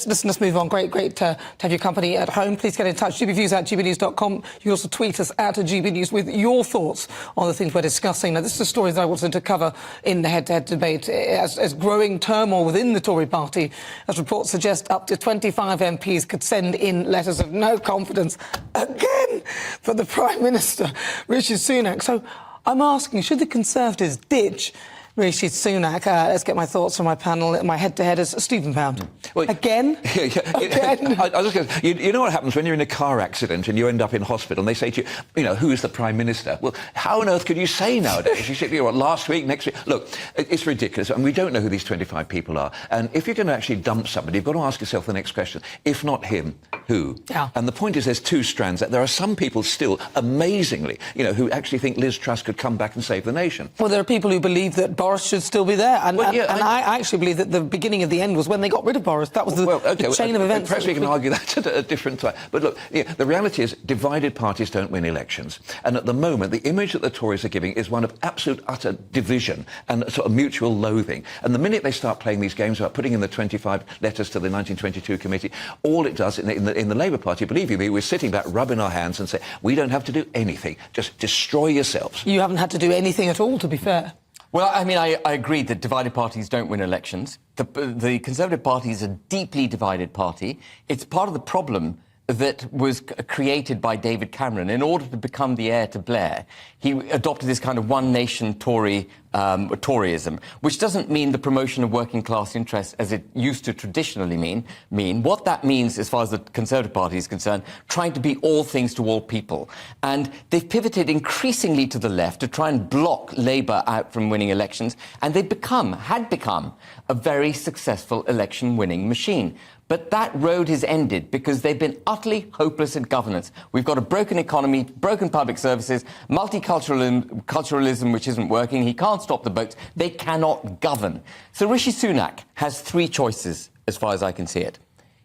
Listen, let's move on. Great to have your company at home. Please get in touch. gbviews@gbnews.com. You can also tweet us at gbnews with your thoughts on the things we're discussing. Now, this is a story that I wanted to cover in the head-to-head debate. As growing turmoil within the Tory party, as reports suggest up to 25 MPs could send in letters of no confidence again for the Prime Minister, Rishi Sunak. So I'm asking, should the Conservatives ditch Rishi Sunak? Let's get my thoughts from my panel. My head-to-head is Stephen Pound. Well, again? Again? I was just going to, you know what happens when you're in a car accident and you end up in hospital and they say to you, who is the Prime Minister? Well, how on earth could you say nowadays? You say, last week, next week. Look, it's ridiculous, and we don't know who these 25 people are. And if you're going to actually dump somebody, you've got to ask yourself the next question. If not him, who? Yeah. And the point is there's two strands. There are some people still, amazingly, who actually think Liz Truss could come back and save the nation. Well, there are people who believe that Boris should still be there. And I actually believe that the beginning of the end was when they got rid of Boris. That was the chain of events. Perhaps we can argue that at a different time. But look, the reality is divided parties don't win elections. And at the moment, the image that the Tories are giving is one of absolute, utter division and sort of mutual loathing. And the minute they start playing these games about putting in the 25 letters to the 1922 committee, all it does in the Labour Party, believe you me, we're sitting back rubbing our hands and say, we don't have to do anything. Just destroy yourselves. You haven't had to do anything at all, to be fair. Well, I mean, I agree that divided parties don't win elections. The Conservative Party is a deeply divided party. It's part of the problem that was created by David Cameron. In order to become the heir to Blair, he adopted this kind of one-nation Toryism, which doesn't mean the promotion of working-class interests as it used to traditionally mean. What that means, as far as the Conservative Party is concerned, trying to be all things to all people. And they've pivoted increasingly to the left to try and block Labour out from winning elections, and had become a very successful election-winning machine. But that road has ended because they've been utterly hopeless at governance. We've got a broken economy, broken public services, multiculturalism which isn't working. He can't stop the boats. They cannot govern. So Rishi Sunak has three choices, as far as I can see it.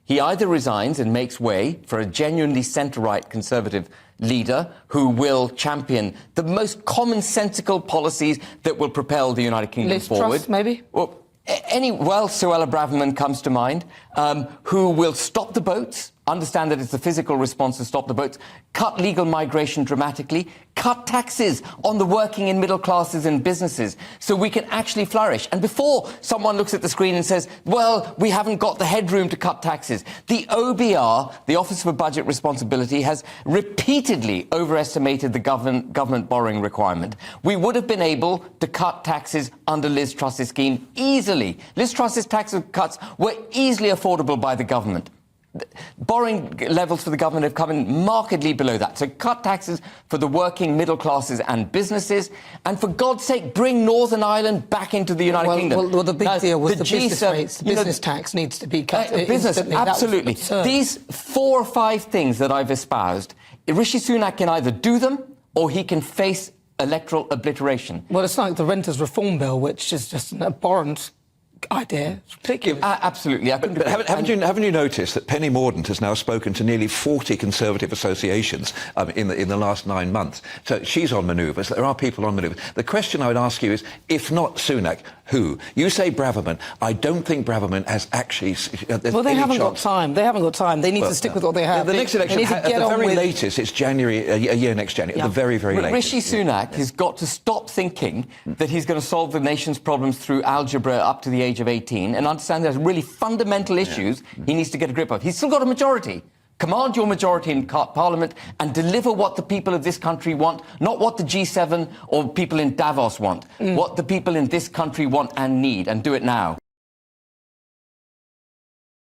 He either resigns and makes way for a genuinely centre-right Conservative leader who will champion the most commonsensical policies that will propel the United Kingdom forward. Liz Truss, maybe? Well, Suella Braverman comes to mind, who will stop the boats, understand that it's the physical response to stop the boats, cut legal migration dramatically, cut taxes on the working and middle classes and businesses so we can actually flourish. And before someone looks at the screen and says, well, we haven't got the headroom to cut taxes, the OBR, the Office for Budget Responsibility, has repeatedly overestimated the government borrowing requirement. We would have been able to cut taxes under Liz Truss's scheme easily. Liz Truss's tax cuts were easily affordable by the government. Borrowing levels for the government have come in markedly below that. So cut taxes for the working middle classes and businesses, and for God's sake, bring Northern Ireland back into the United Kingdom. Well, the big deal was the business rates. The business tax needs to be cut. Absolutely. These 4 or 5 things that I've espoused, Rishi Sunak can either do them or he can face electoral obliteration. Well, it's like the Renters Reform Bill, which is just an abhorrent idea. It's ridiculous. Absolutely. But haven't you noticed that Penny Mordaunt has now spoken to nearly 40 Conservative associations in the last 9 months? So she's on manoeuvres. There are people on manoeuvres. The question I would ask you is, if not Sunak, who? You say Braverman. I don't think Braverman has actually... well, they haven't got time. They haven't got time. They need to stick with what they have. The next election, at the very latest, it's January, a year next January, at the very, very latest. Rishi Sunak has got to stop thinking that he's going to solve the nation's problems through algebra up to the age of 18 and understand there's really fundamental issues he needs to get a grip of. He's still got a majority. Command your majority in Parliament and deliver what the people of this country want, not what the G7 or people in Davos want, what the people in this country want and need, and do it now.